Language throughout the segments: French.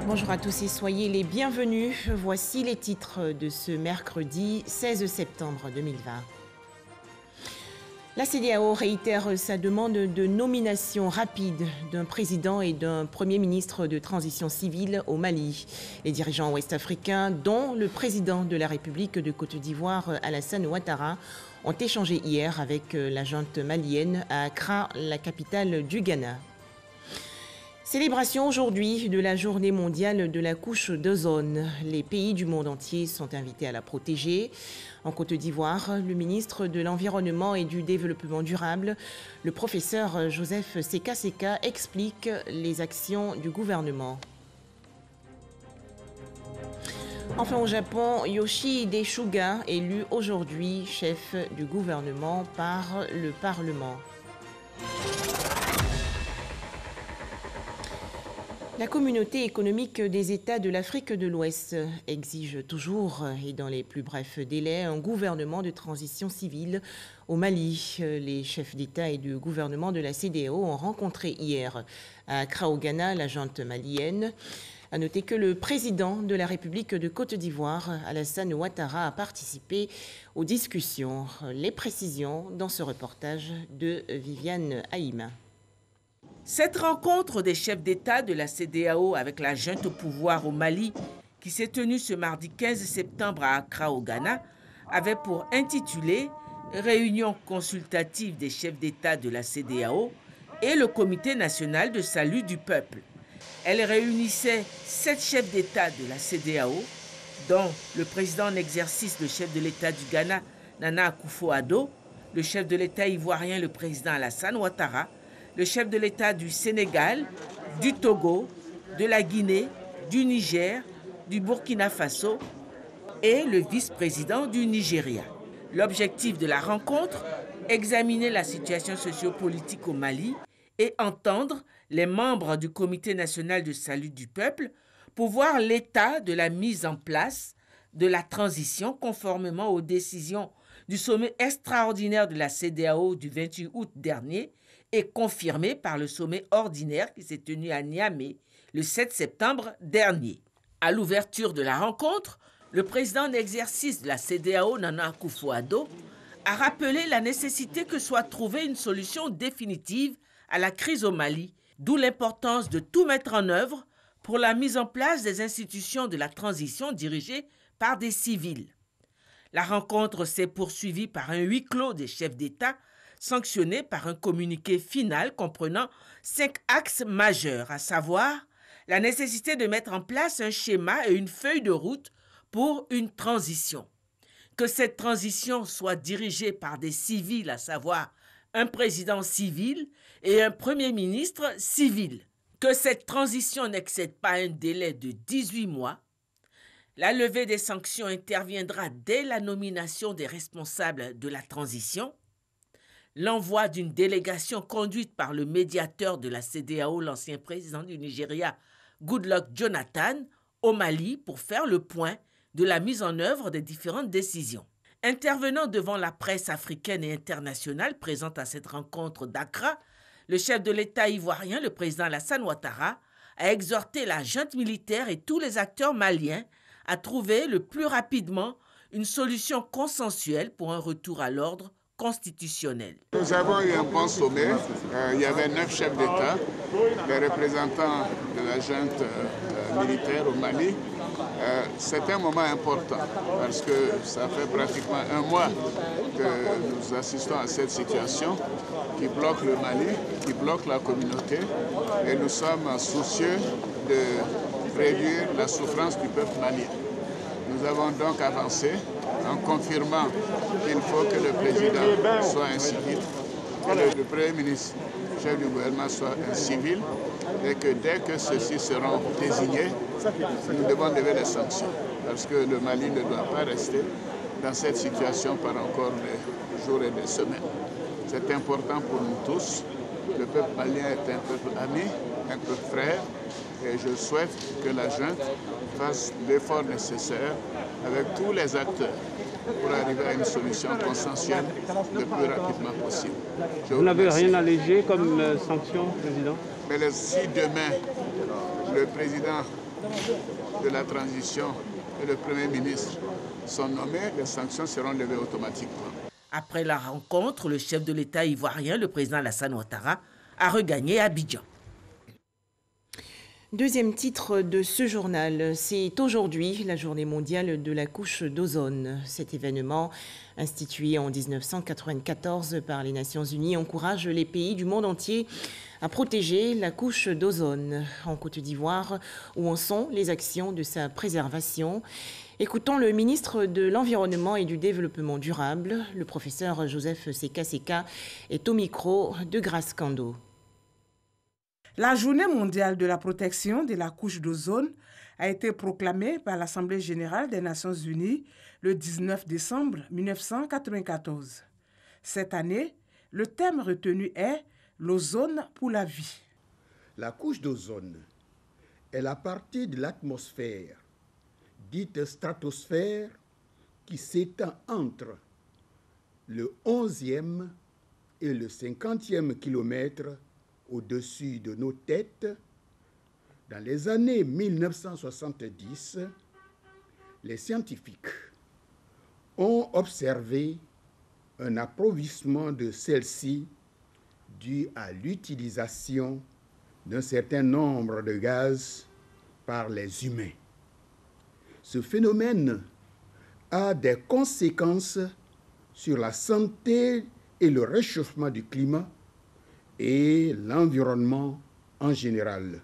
Bonjour à tous et soyez les bienvenus. Voici les titres de ce mercredi 16 septembre 2020. La CEDEAO réitère sa demande de nomination rapide d'un président et d'un premier ministre de transition civile au Mali. Les dirigeants ouest-africains, dont le président de la République de Côte d'Ivoire, Alassane Ouattara, ont échangé hier avec la junte malienne à Accra, la capitale du Ghana. Célébration aujourd'hui de la journée mondiale de la couche d'ozone. Les pays du monde entier sont invités à la protéger. En Côte d'Ivoire, le ministre de l'Environnement et du Développement durable, le professeur Joseph Seka Seka, explique les actions du gouvernement. Enfin au Japon, Yoshihide Suga, élu aujourd'hui chef du gouvernement par le Parlement. La communauté économique des États de l'Afrique de l'Ouest exige toujours, et dans les plus brefs délais, un gouvernement de transition civile au Mali. Les chefs d'État et de gouvernement de la CEDEAO ont rencontré hier à Accra au Ghana la junte malienne. À noter que le président de la République de Côte d'Ivoire, Alassane Ouattara, a participé aux discussions. Les précisions dans ce reportage de Viviane Haïma. Cette rencontre des chefs d'État de la CEDEAO avec la junte au pouvoir au Mali, qui s'est tenue ce mardi 15 septembre à Accra au Ghana, avait pour intitulé « Réunion consultative des chefs d'État de la CEDEAO et le Comité national de salut du peuple ». Elle réunissait 7 chefs d'État de la CEDEAO, dont le président en exercice, le chef de l'État du Ghana, Nana Akufo-Addo, le chef de l'État ivoirien, le président Alassane Ouattara, le chef de l'État du Sénégal, du Togo, de la Guinée, du Niger, du Burkina Faso et le vice-président du Nigeria. L'objectif de la rencontre, examiner la situation sociopolitique au Mali et entendre les membres du Comité national de salut du peuple pour voir l'état de la mise en place de la transition conformément aux décisions du sommet extraordinaire de la CEDEAO du 28 août dernier et confirmé par le sommet ordinaire qui s'est tenu à Niamey le 7 septembre dernier. À l'ouverture de la rencontre, le président en exercice de la CEDEAO, Nana Akufo-Addo, a rappelé la nécessité que soit trouvée une solution définitive à la crise au Mali, d'où l'importance de tout mettre en œuvre pour la mise en place des institutions de la transition dirigées par des civils. La rencontre s'est poursuivie par un huis clos des chefs d'État, sanctionné par un communiqué final comprenant 5 axes majeurs, à savoir la nécessité de mettre en place un schéma et une feuille de route pour une transition. Que cette transition soit dirigée par des civils, à savoir un président civil et un premier ministre civil. Que cette transition n'excède pas un délai de 18 mois. La levée des sanctions interviendra dès la nomination des responsables de la transition. L'envoi d'une délégation conduite par le médiateur de la CEDEAO, l'ancien président du Nigeria, Goodluck Jonathan, au Mali pour faire le point de la mise en œuvre des différentes décisions. Intervenant devant la presse africaine et internationale présente à cette rencontre d'Accra, le chef de l'État ivoirien, le président Alassane Ouattara, a exhorté la junte militaire et tous les acteurs maliens à trouver le plus rapidement une solution consensuelle pour un retour à l'ordre constitutionnel. Nous avons eu un bon sommet. Il y avait 9 chefs d'État, les représentants de la junte militaire au Mali. C'est un moment important parce que ça fait pratiquement un mois que nous assistons à cette situation qui bloque le Mali, qui bloque la communauté et nous sommes soucieux de réduire la souffrance du peuple malien. Nous avons donc avancé en confirmant qu'il faut que le président soit un civil, que le premier ministre, chef du gouvernement, soit un civil et que dès que ceux-ci seront désignés, nous devons lever les sanctions parce que le Mali ne doit pas rester dans cette situation par encore des jours et des semaines. C'est important pour nous tous. Le peuple malien est un peuple ami, un peuple frère et je souhaite que la junte fasse l'effort nécessaire avec tous les acteurs pour arriver à une solution consensuelle le plus rapidement possible. Vous n'avez rien allégé comme sanction, Président? Mais si demain le président de la transition et le Premier ministre sont nommés, les sanctions seront levées automatiquement. Après la rencontre, le chef de l'État ivoirien, le président Alassane Ouattara, a regagné Abidjan. Deuxième titre de ce journal, c'est aujourd'hui la journée mondiale de la couche d'ozone. Cet événement, institué en 1994 par les Nations Unies, encourage les pays du monde entier à protéger la couche d'ozone. En Côte d'Ivoire, où en sont les actions de sa préservation? Écoutons le ministre de l'Environnement et du Développement durable, le professeur Joseph Seka Seka, est au micro de Grace Kando. La journée mondiale de la protection de la couche d'ozone a été proclamée par l'Assemblée générale des Nations unies le 19 décembre 1994. Cette année, le thème retenu est « L'ozone pour la vie ». La couche d'ozone est la partie de l'atmosphère, dite stratosphère, qui s'étend entre le 11e et le 50e kilomètre au-dessus de nos têtes. Dans les années 1970, les scientifiques ont observé un appauvrissement de celle-ci dû à l'utilisation d'un certain nombre de gaz par les humains. Ce phénomène a des conséquences sur la santé et le réchauffement du climat et l'environnement en général.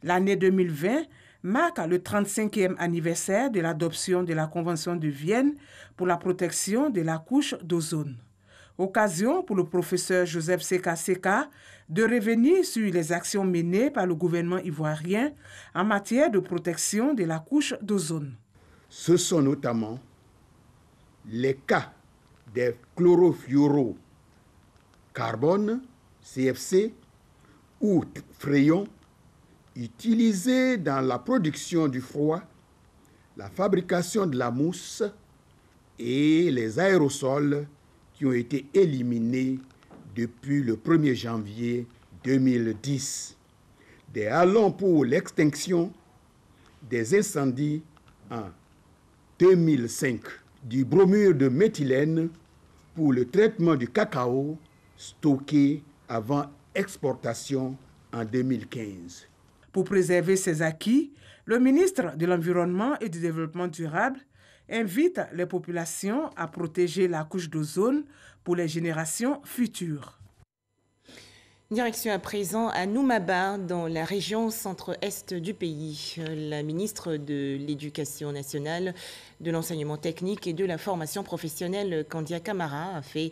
L'année 2020 marque le 35e anniversaire de l'adoption de la Convention de Vienne pour la protection de la couche d'ozone. Occasion pour le professeur Joseph Seka Seka de revenir sur les actions menées par le gouvernement ivoirien en matière de protection de la couche d'ozone. Ce sont notamment les cas des chlorofluorocarbones, CFC, ou frayons, utilisés dans la production du froid, la fabrication de la mousse et les aérosols qui ont été éliminés depuis le 1er janvier 2010. Des halons pour l'extinction des incendies en 2005. Du bromure de méthylène pour le traitement du cacao stocké avant exportation en 2015. Pour préserver ces acquis, le ministre de l'Environnement et du Développement durable invite les populations à protéger la couche d'ozone pour les générations futures. Direction à présent à Noumaba, dans la région centre-est du pays. La ministre de l'Éducation nationale, de l'enseignement technique et de la formation professionnelle, Kandia Camara, a fait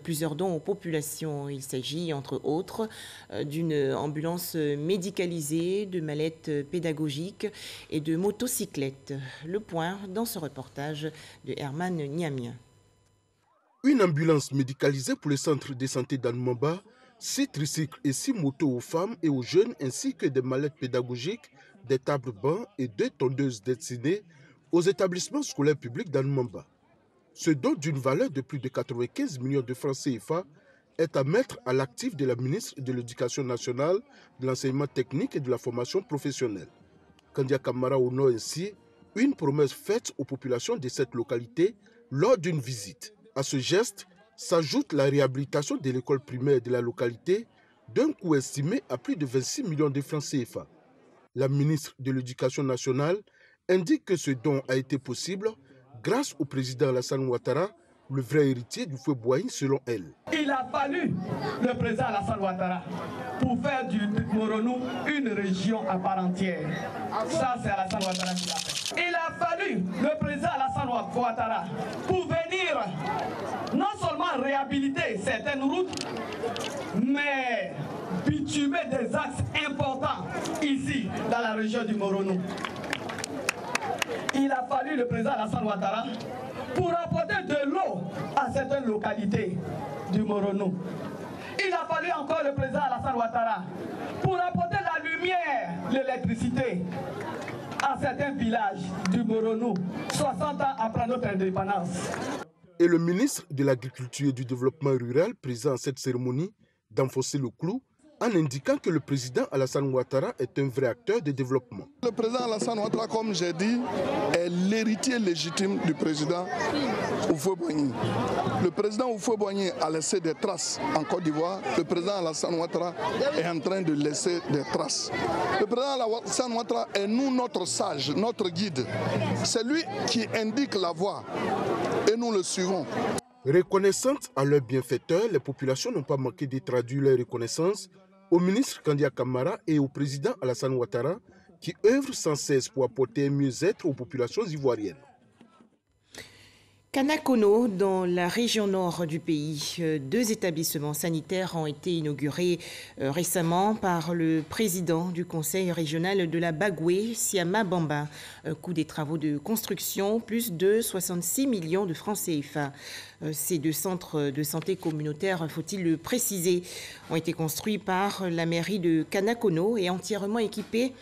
plusieurs dons aux populations. Il s'agit, entre autres, d'une ambulance médicalisée, de mallettes pédagogiques et de motocyclettes. Le point dans ce reportage de Herman Niamien. Une ambulance médicalisée pour le centre de santé d'Anoumaba, 6 tricycles et 6 motos aux femmes et aux jeunes, ainsi que des mallettes pédagogiques, des tables bancs et 2 tondeuses destinées aux établissements scolaires publics d'Anoumaba. Ce don d'une valeur de plus de 95 millions de francs CFA est à mettre à l'actif de la ministre de l'Éducation nationale, de l'enseignement technique et de la formation professionnelle. Kandia Camara honore ainsi une promesse faite aux populations de cette localité lors d'une visite. À ce geste s'ajoute la réhabilitation de l'école primaire de la localité d'un coût estimé à plus de 26 millions de francs CFA. La ministre de l'Éducation nationale indique que ce don a été possible grâce au président Alassane Ouattara, le vrai héritier du feu Boaïn selon elle. Il a fallu le président Alassane Ouattara pour faire du Moronou une région à part entière. Ça, c'est Alassane Ouattara qui l'a fait. Il a fallu le président Alassane Ouattara pour venir non seulement réhabiliter certaines routes, mais bitumer des axes importants ici, dans la région du Moronou. Il a fallu le président Alassane Ouattara pour apporter de l'eau à certaines localités du Moronou. Il a fallu encore le président Alassane Ouattara pour apporter la lumière, l'électricité à certains villages du Moronou, 60 ans après notre indépendance. Et le ministre de l'Agriculture et du Développement rural, présent à cette cérémonie, d'enfoncer le clou, en indiquant que le président Alassane Ouattara est un vrai acteur de développement. Le président Alassane Ouattara, comme j'ai dit, est l'héritier légitime du président Houphouët-Boigny. Le président Houphouët-Boigny a laissé des traces en Côte d'Ivoire. Le président Alassane Ouattara est en train de laisser des traces. Le président Alassane Ouattara est notre sage, notre guide. C'est lui qui indique la voie et nous le suivons. Reconnaissantes à leurs bienfaiteurs, les populations n'ont pas manqué de traduire leur reconnaissance au ministre Kandia Camara et au président Alassane Ouattara qui œuvrent sans cesse pour apporter un mieux-être aux populations ivoiriennes. Kanakono, dans la région nord du pays, 2 établissements sanitaires ont été inaugurés récemment par le président du conseil régional de la Bagoué, Siama Bamba. Coût des travaux de construction, plus de 66 millions de francs CFA. Ces 2 centres de santé communautaires, faut-il le préciser, ont été construits par la mairie de Kanakono et entièrement équipés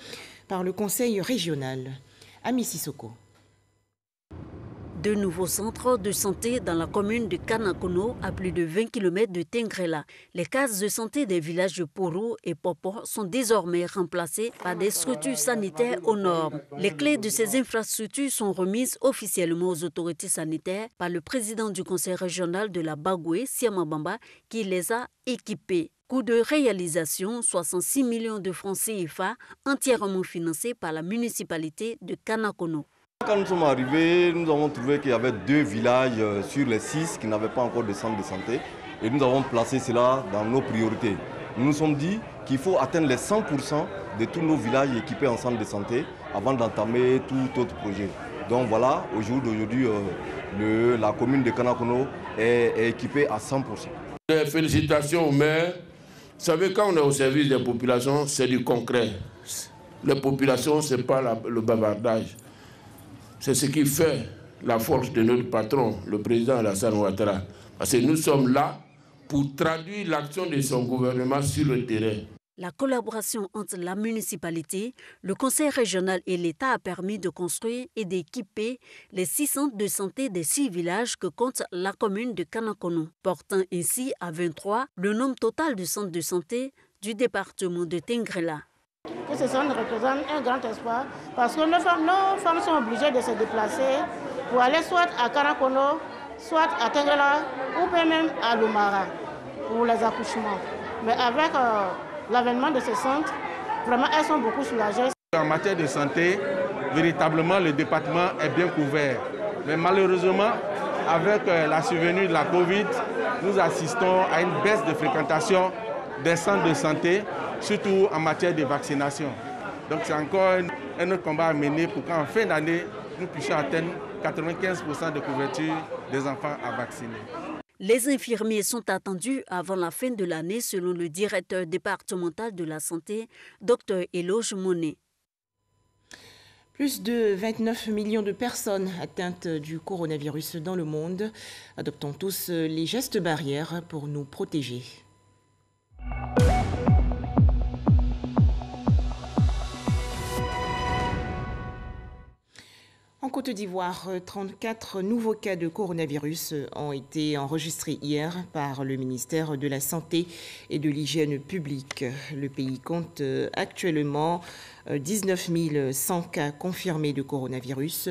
par le conseil régional. Ami Sissoko. 2 nouveaux centres de santé dans la commune de Kanakono, à plus de 20 km de Tengrela. Les cases de santé des villages de Poro et Popo sont désormais remplacées par des structures sanitaires aux normes. Les clés de ces infrastructures sont remises officiellement aux autorités sanitaires par le président du conseil régional de la Bagoué, Siama Bamba, qui les a équipées. Coût de réalisation, 66 millions de francs CFA, entièrement financés par la municipalité de Kanakono. Quand nous sommes arrivés, nous avons trouvé qu'il y avait 2 villages sur les 6 qui n'avaient pas encore de centre de santé. Et nous avons placé cela dans nos priorités. Nous nous sommes dit qu'il faut atteindre les 100% de tous nos villages équipés en centre de santé avant d'entamer tout autre projet. Donc voilà, au jour d'aujourd'hui, la commune de Kanakono est équipée à 100%. Félicitations au maire. Vous savez, quand on est au service des populations, c'est du concret. Les populations, ce n'est pas le bavardage. C'est ce qui fait la force de notre patron, le président Alassane Ouattara. Parce que nous sommes là pour traduire l'action de son gouvernement sur le terrain. La collaboration entre la municipalité, le conseil régional et l'État a permis de construire et d'équiper les 6 centres de santé des 6 villages que compte la commune de Kanakono, portant ainsi à 23 le nombre total de centres de santé du département de Tengrela. Que ce centre représente un grand espoir parce que nos femmes sont obligées de se déplacer pour aller soit à Kanakono, soit à Tengrela ou même à Lumara pour les accouchements. Mais avec l'avènement de ce centre, vraiment elles sont beaucoup soulagées. En matière de santé, véritablement le département est bien couvert. Mais malheureusement, avec la survenue de la Covid, nous assistons à une baisse de fréquentation des centres de santé, surtout en matière de vaccination. Donc c'est encore un autre combat à mener pour qu'en fin d'année, nous puissions atteindre 95% de couverture des enfants à vacciner. Les infirmiers sont attendus avant la fin de l'année, selon le directeur départemental de la santé, Dr Eloge Monet. Plus de 29 millions de personnes atteintes du coronavirus dans le monde. Adoptons tous les gestes barrières pour nous protéger. En Côte d'Ivoire, 34 nouveaux cas de coronavirus ont été enregistrés hier par le ministère de la Santé et de l'Hygiène publique. Le pays compte actuellement 19 100 cas confirmés de coronavirus,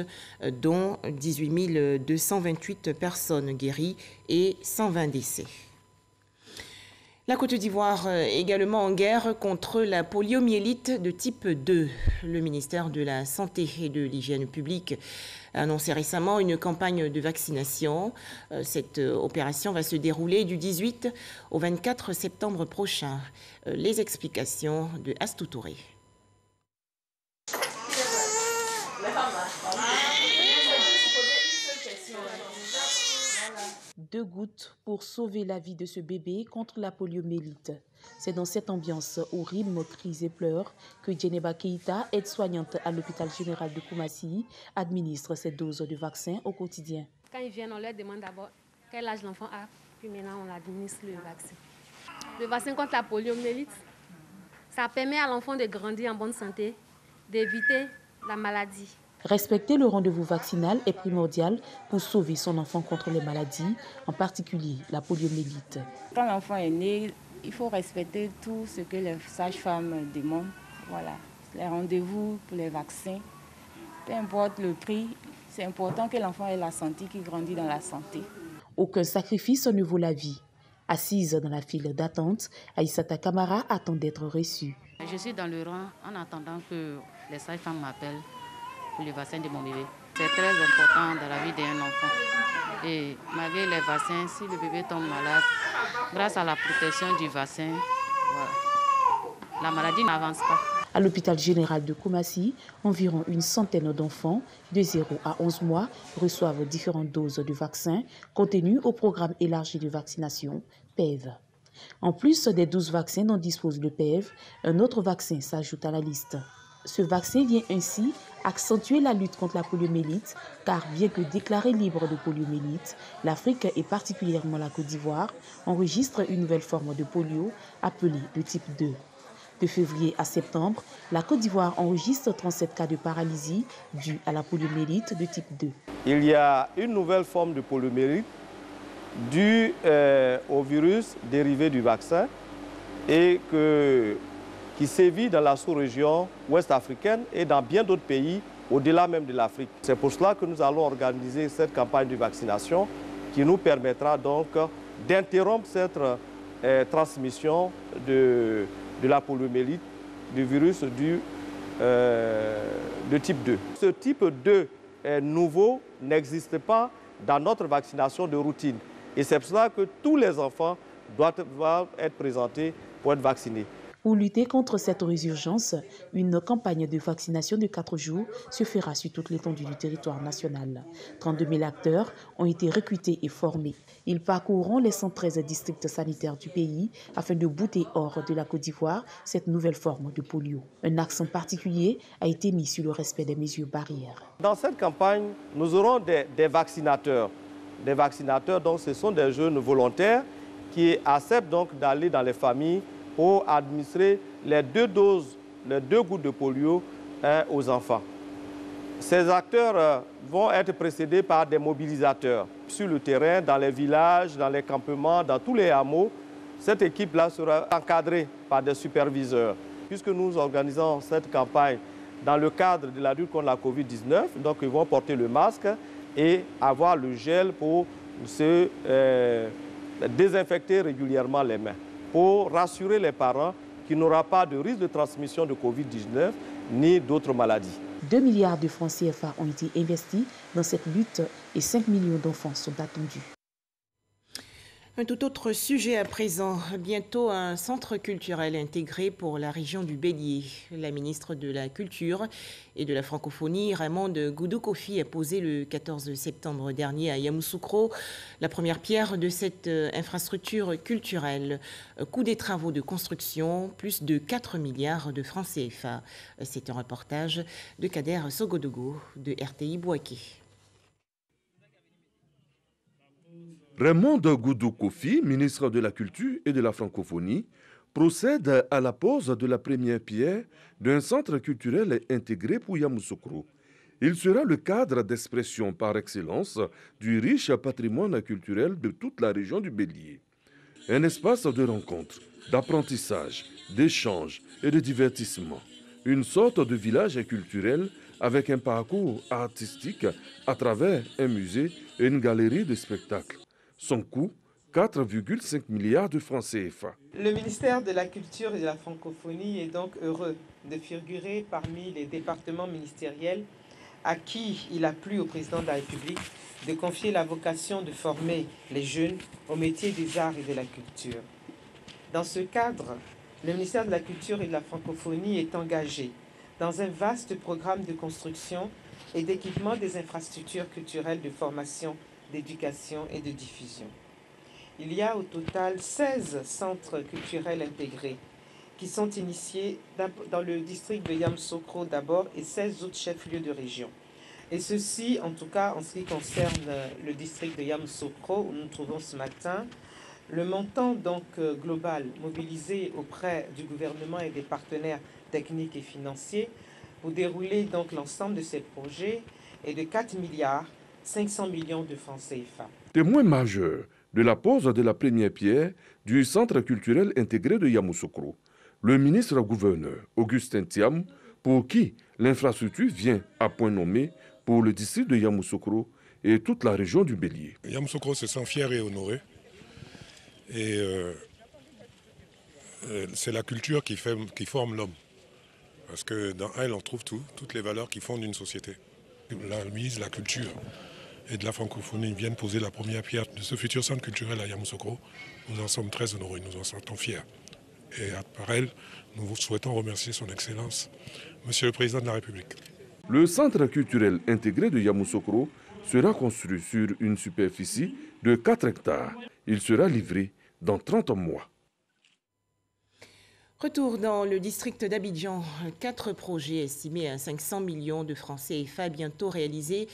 dont 18 228 personnes guéries et 120 décès. La Côte d'Ivoire également en guerre contre la poliomyélite de type 2. Le ministère de la Santé et de l'Hygiène publique a annoncé récemment une campagne de vaccination. Cette opération va se dérouler du 18 au 24 septembre prochain. Les explications de Astou Touré. 2 gouttes pour sauver la vie de ce bébé contre la poliomyélite. C'est dans cette ambiance où rime, cris et pleure que Djeneba Keïta, aide-soignante à l'hôpital général de Koumassi, administre cette dose de vaccin au quotidien. Quand ils viennent, on leur demande d'abord quel âge l'enfant a, puis maintenant on administre le vaccin. Le vaccin contre la poliomyélite, ça permet à l'enfant de grandir en bonne santé, d'éviter la maladie. Respecter le rendez-vous vaccinal est primordial pour sauver son enfant contre les maladies, en particulier la poliomyélite. Quand l'enfant est né, il faut respecter tout ce que les sages-femmes demandent. Voilà, les rendez-vous pour les vaccins, peu importe le prix, c'est important que l'enfant ait la santé, qu'il grandit dans la santé. Aucun sacrifice ne vaut la vie. Assise dans la file d'attente, Aïssata Kamara attend d'être reçue. Je suis dans le rang en attendant que les sages-femmes m'appellent pour le vaccin de mon bébé. C'est très important dans la vie d'un enfant. Et malgré les vaccins, si le bébé tombe malade, grâce à la protection du vaccin, voilà, la maladie n'avance pas. À l'hôpital général de Koumassi, environ une centaine d'enfants de 0 à 11 mois reçoivent différentes doses de vaccins contenues au programme élargi de vaccination PEV. En plus des 12 vaccins dont dispose le PEV, un autre vaccin s'ajoute à la liste. Ce vaccin vient ainsi accentuer la lutte contre la poliomyélite, car bien que déclarée libre de poliomyélite, l'Afrique et particulièrement la Côte d'Ivoire enregistre une nouvelle forme de polio appelée le type 2. De février à septembre, la Côte d'Ivoire enregistre 37 cas de paralysie dus à la poliomyélite de type 2. Il y a une nouvelle forme de poliomyélite due au virus dérivé du vaccin et qui sévit dans la sous-région ouest africaine et dans bien d'autres pays au-delà même de l'Afrique. C'est pour cela que nous allons organiser cette campagne de vaccination qui nous permettra donc d'interrompre cette transmission de la poliomyélite, du virus de type 2. Ce type 2 nouveau n'existe pas dans notre vaccination de routine. Et c'est pour cela que tous les enfants doivent être présentés pour être vaccinés. Pour lutter contre cette résurgence, une campagne de vaccination de 4 jours se fera sur toute l'étendue du territoire national. 32 000 acteurs ont été recrutés et formés. Ils parcourront les 113 districts sanitaires du pays afin de bouter hors de la Côte d'Ivoire cette nouvelle forme de polio. Un accent particulier a été mis sur le respect des mesures barrières. Dans cette campagne, nous aurons des vaccinateurs. Des vaccinateurs, donc, ce sont des jeunes volontaires qui acceptent donc d'aller dans les familles pour administrer les 2 doses, les 2 gouttes de polio aux enfants. Ces acteurs vont être précédés par des mobilisateurs. Sur le terrain, dans les villages, dans les campements, dans tous les hameaux, cette équipe-là sera encadrée par des superviseurs. Puisque nous organisons cette campagne dans le cadre de la lutte contre la Covid-19, donc ils vont porter le masque et avoir le gel pour se désinfecter régulièrement les mains, pour rassurer les parents qu'il n'y aura pas de risque de transmission de Covid-19 ni d'autres maladies. 2 milliards de francs CFA ont été investis dans cette lutte et 5 millions d'enfants sont attendus. Un tout autre sujet à présent. Bientôt un centre culturel intégré pour la région du Bélier. La ministre de la Culture et de la Francophonie, Raymonde Goudou-Kofi, a posé le 14 septembre dernier à Yamoussoukro la première pierre de cette infrastructure culturelle. Coût des travaux de construction, plus de 4 milliards de francs CFA. C'est un reportage de Kader Sogodogo de RTI Bouaké. Raymonde Goudou-Kofi, ministre de la Culture et de la Francophonie, procède à la pose de la première pierre d'un centre culturel intégré pour Yamoussoukro. Il sera le cadre d'expression par excellence du riche patrimoine culturel de toute la région du Bélier. Un espace de rencontre, d'apprentissage, d'échange et de divertissement. Une sorte de village culturel avec un parcours artistique à travers un musée et une galerie de spectacles. Son coût, 4,5 milliards de francs CFA. Le ministère de la Culture et de la Francophonie est donc heureux de figurer parmi les départements ministériels à qui il a plu au président de la République de confier la vocation de former les jeunes au métier des arts et de la culture. Dans ce cadre, le ministère de la Culture et de la Francophonie est engagé dans un vaste programme de construction et d'équipement des infrastructures culturelles de formation, d'éducation et de diffusion. Il y a au total 16 centres culturels intégrés qui sont initiés dans le district de Yamoussoukro d'abord et 16 autres chefs-lieux de région. Et ceci, en tout cas, en ce qui concerne le district de Yamoussoukro, où nous nous trouvons ce matin, le montant donc global mobilisé auprès du gouvernement et des partenaires techniques et financiers pour dérouler donc l'ensemble de ces projets est de 4 milliards 500 millions de francs CFA. Témoin majeur de la pose de la première pierre du Centre culturel intégré de Yamoussoukro. Le ministre-gouverneur Augustin Thiam, pour qui l'infrastructure vient à point nommé pour le district de Yamoussoukro et toute la région du Bélier. Yamoussoukro se sent fier et honoré. Et c'est la culture qui forme l'homme. Parce que dans elle, on trouve toutes les valeurs qui fondent une société. La mise, la culture et de la francophonie viennent poser la première pierre de ce futur centre culturel à Yamoussoukro. Nous en sommes très honorés, nous en sentons fiers. Et par elle, nous souhaitons remercier son Excellence, Monsieur le Président de la République. Le centre culturel intégré de Yamoussoukro sera construit sur une superficie de 4 hectares. Il sera livré dans 30 mois. Retour dans le district d'Abidjan. 4 projets estimés à 500 millions de francs CFA bientôt réalisés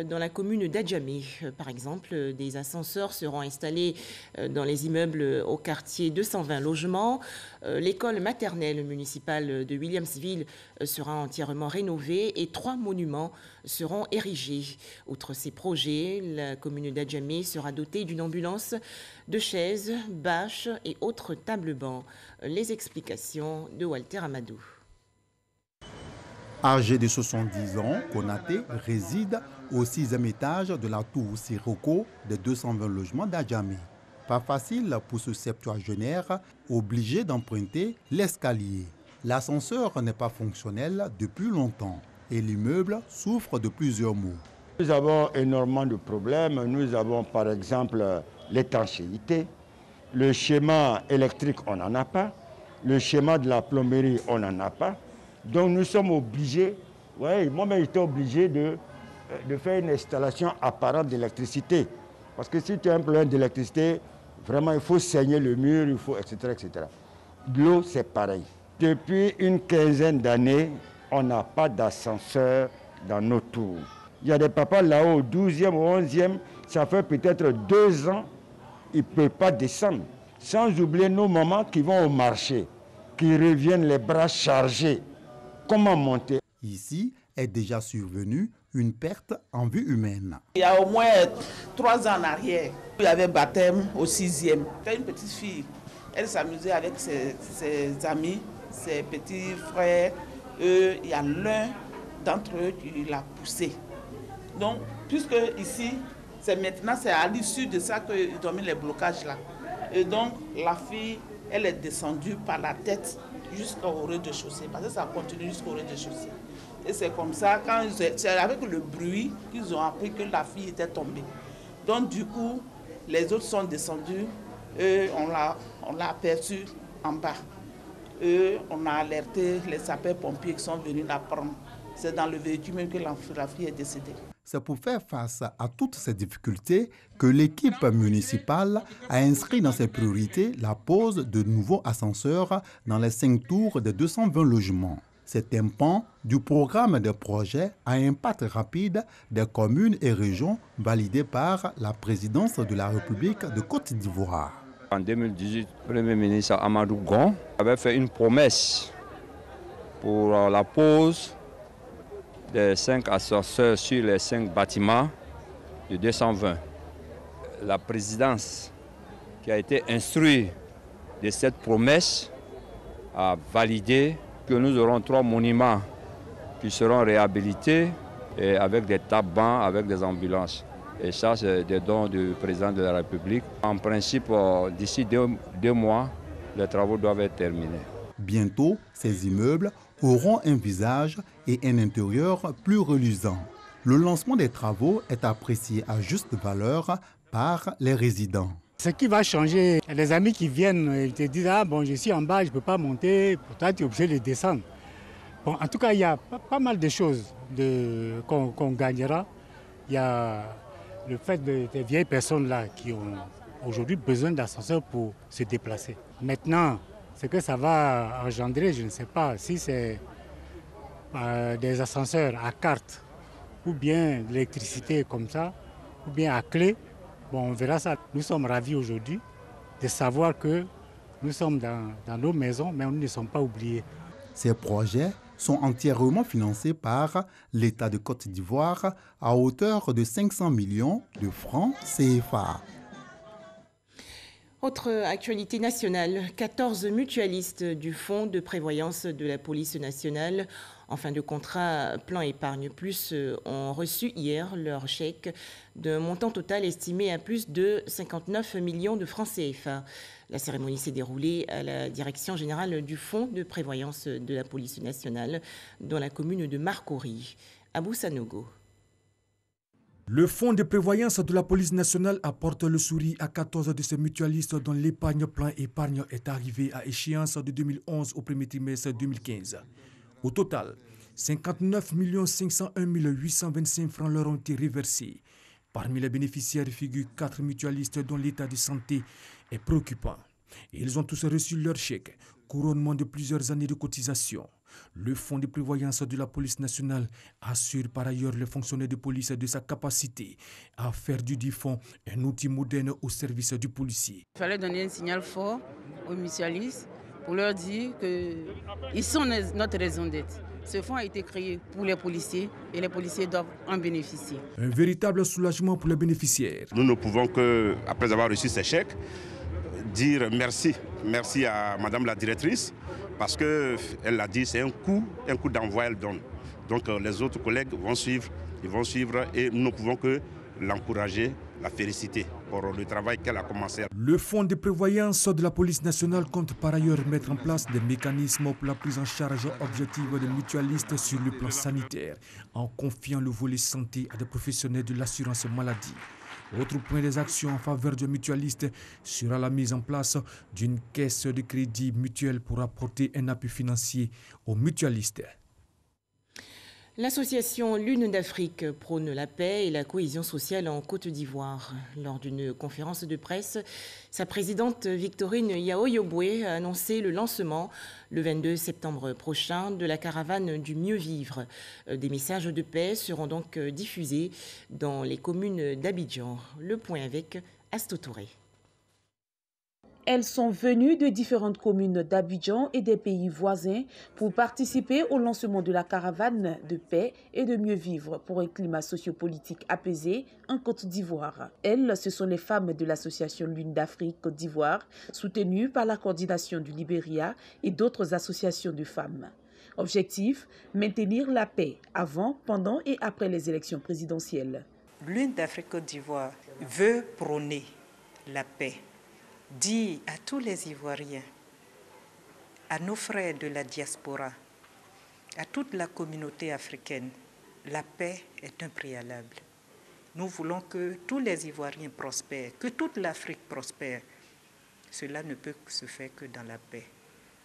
dans la commune d'Adjamé. Par exemple, des ascenseurs seront installés dans les immeubles au quartier 220 logements. L'école maternelle municipale de Williamsville sera entièrement rénovée et 3 monuments seront érigés. Outre ces projets, la commune d'Adjamé sera dotée d'une ambulance, de chaises, bâches et autres tables-bancs. Les explications de Walter Amadou. Âgé de 70 ans, Konaté réside au 6e étage de la tour Siroko des 220 logements d'Adjamé. Pas facile pour ce septuagénaire, obligé d'emprunter l'escalier. L'ascenseur n'est pas fonctionnel depuis longtemps et l'immeuble souffre de plusieurs maux. Nous avons énormément de problèmes. Nous avons par exemple l'étanchéité. Le schéma électrique, on n'en a pas. Le schéma de la plomberie, on n'en a pas. Donc nous sommes obligés, moi-même j'étais obligé de faire une installation apparente d'électricité. Parce que si tu as un problème d'électricité, vraiment il faut saigner le mur, il faut, etc., etc. De l'eau, c'est pareil. Depuis une quinzaine d'années, on n'a pas d'ascenseur dans nos tours. Il y a des papas là-haut, au 12e, au 11e, ça fait peut-être 2 ans, ils ne peuvent pas descendre. Sans oublier nos mamans qui vont au marché, qui reviennent les bras chargés. Comment monter? Ici est déjà survenue une perte en vie humaine. Il y a au moins 3 ans en arrière, il y avait baptême au 6e. C'était une petite fille. Elle s'amusait avec ses amis, ses petits frères. Il y a l'un d'entre eux qui l'a poussé. Donc, puisque ici, c'est à l'issue de ça qu'ils ont mis les blocages là. Et donc, la fille, elle est descendue par la tête jusqu'au rez-de-chaussée, parce que ça continue jusqu'au rez-de-chaussée. Et c'est comme ça, c'est avec le bruit qu'ils ont appris que la fille était tombée. Donc, du coup, les autres sont descendus, et on l'a aperçue en bas. Et on a alerté les sapeurs-pompiers qui sont venus la prendre. C'est dans le véhicule même que la fille est décédée. C'est pour faire face à toutes ces difficultés que l'équipe municipale a inscrit dans ses priorités la pose de nouveaux ascenseurs dans les 5 tours des 220 logements. C'est un pan du programme de projets à impact rapide des communes et régions validé par la présidence de la République de Côte d'Ivoire. En 2018, le Premier ministre Amadou Gon avait fait une promesse pour la pose des 5 ascenseurs sur les 5 bâtiments de 220. La présidence qui a été instruite de cette promesse a validé que nous aurons 3 monuments qui seront réhabilités et avec des tables-bancs, avec des ambulances. Et ça, c'est des dons du président de la République. En principe, d'ici 2 mois, les travaux doivent être terminés. Bientôt, ces immeubles auront un visage et un intérieur plus reluisant. Le lancement des travaux est apprécié à juste valeur par les résidents. Ce qui va changer, les amis qui viennent, ils te disent « Ah bon, je suis en bas, je ne peux pas monter, pourtant tu es obligé de descendre ». Bon, en tout cas, il y a pas mal de choses qu'on gagnera. Il y a le fait des vieilles personnes-là qui ont aujourd'hui besoin d'ascenseurs pour se déplacer. Maintenant, ce que ça va engendrer, je ne sais pas, si c'est des ascenseurs à carte ou bien de l'électricité comme ça, ou bien à clé. Bon, on verra ça. Nous sommes ravis aujourd'hui de savoir que nous sommes dans nos maisons, mais nous ne sommes pas oubliés. Ces projets sont entièrement financés par l'État de Côte d'Ivoire à hauteur de 500 millions de francs CFA. Autre actualité nationale, 14 mutualistes du Fonds de prévoyance de la police nationale en fin de contrat Plan Épargne Plus ont reçu hier leur chèque d'un montant total estimé à plus de 59 millions de francs CFA. La cérémonie s'est déroulée à la direction générale du Fonds de prévoyance de la police nationale dans la commune de Marcory, à Boussanogo. Le Fonds de prévoyance de la police nationale apporte le sourire à 14 de ces mutualistes dont l'épargne plan épargne est arrivé à échéance de 2011 au premier trimestre 2015. Au total, 59 501 825 francs leur ont été reversés. Parmi les bénéficiaires figurent 4 mutualistes dont l'état de santé est préoccupant. Ils ont tous reçu leur chèque, couronnement de plusieurs années de cotisation. Le Fonds de prévoyance de la police nationale assure par ailleurs les fonctionnaires de police de sa capacité à faire du fonds un outil moderne au service du policier. Il fallait donner un signal fort aux mutualistes pour leur dire qu'ils sont notre raison d'être. Ce fonds a été créé pour les policiers et les policiers doivent en bénéficier. Un véritable soulagement pour les bénéficiaires. Nous ne pouvons que, après avoir reçu ces chèques, dire merci à Madame la directrice, parce qu'elle l'a dit, c'est un coup d'envoi elle donne. Donc les autres collègues vont suivre, et nous ne pouvons que l'encourager, la féliciter pour le travail qu'elle a commencé. Le Fonds de prévoyance de la police nationale compte par ailleurs mettre en place des mécanismes pour la prise en charge objective des mutualistes sur le plan sanitaire, en confiant le volet santé à des professionnels de l'assurance maladie. Autre point des actions en faveur des mutualistes sera la mise en place d'une caisse de crédit mutuel pour apporter un appui financier aux mutualistes. L'association Lune d'Afrique prône la paix et la cohésion sociale en Côte d'Ivoire. Lors d'une conférence de presse, sa présidente Victorine Yao-Yoboué a annoncé le lancement le 22 septembre prochain de la caravane du mieux vivre. Des messages de paix seront donc diffusés dans les communes d'Abidjan. Le point avec Astou Touré. Elles sont venues de différentes communes d'Abidjan et des pays voisins pour participer au lancement de la caravane de paix et de mieux vivre pour un climat sociopolitique apaisé en Côte d'Ivoire. Elles, ce sont les femmes de l'association Lune d'Afrique Côte d'Ivoire, soutenues par la coordination du Libéria et d'autres associations de femmes. Objectif, maintenir la paix avant, pendant et après les élections présidentielles. Lune d'Afrique Côte d'Ivoire veut prôner la paix. Dit à tous les Ivoiriens, à nos frères de la diaspora, à toute la communauté africaine, la paix est un préalable. Nous voulons que tous les Ivoiriens prospèrent, que toute l'Afrique prospère. Cela ne peut se faire que dans la paix.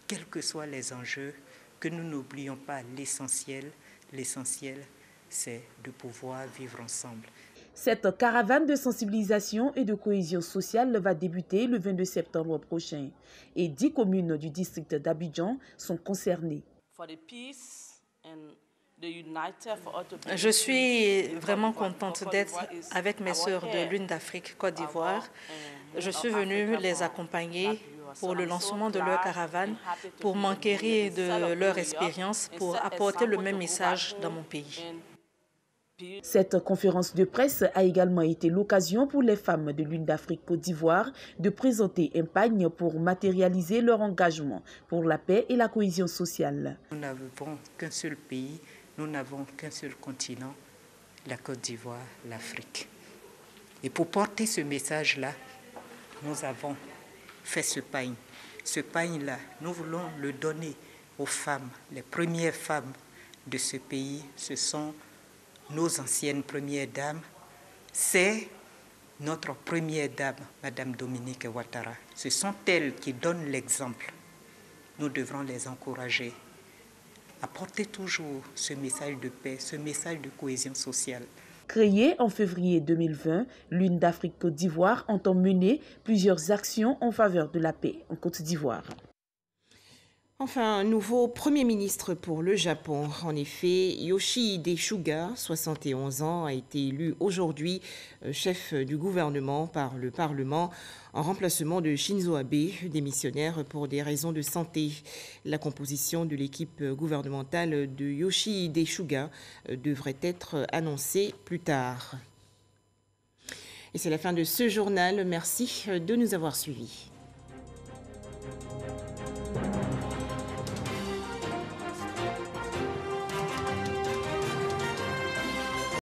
Quels que soient les enjeux, que nous n'oublions pas l'essentiel. L'essentiel, c'est de pouvoir vivre ensemble. Cette caravane de sensibilisation et de cohésion sociale va débuter le 22 septembre prochain et 10 communes du district d'Abidjan sont concernées. Je suis vraiment contente d'être avec mes sœurs de Lune d'Afrique Côte d'Ivoire. Je suis venue les accompagner pour le lancement de leur caravane, pour m'enquérir de leur expérience, pour apporter le même message dans mon pays. Cette conférence de presse a également été l'occasion pour les femmes de Lune d'Afrique Côte d'Ivoire de présenter un pagne pour matérialiser leur engagement pour la paix et la cohésion sociale. Nous n'avons qu'un seul pays, nous n'avons qu'un seul continent, la Côte d'Ivoire, l'Afrique. Et pour porter ce message-là, nous avons fait ce pagne. Ce pagne-là, nous voulons le donner aux femmes. Les premières femmes de ce pays, ce sont nos anciennes premières dames, c'est notre première dame, Madame Dominique Ouattara. Ce sont elles qui donnent l'exemple. Nous devrons les encourager à porter toujours ce message de paix, ce message de cohésion sociale. Créée en février 2020, Lune d'Afrique Côte d'Ivoire entend mener plusieurs actions en faveur de la paix en Côte d'Ivoire. Enfin, un nouveau Premier ministre pour le Japon. En effet, Yoshihide Suga, 71 ans, a été élu aujourd'hui chef du gouvernement par le Parlement en remplacement de Shinzo Abe, démissionnaire pour des raisons de santé. La composition de l'équipe gouvernementale de Yoshihide Suga devrait être annoncée plus tard. Et c'est la fin de ce journal. Merci de nous avoir suivis.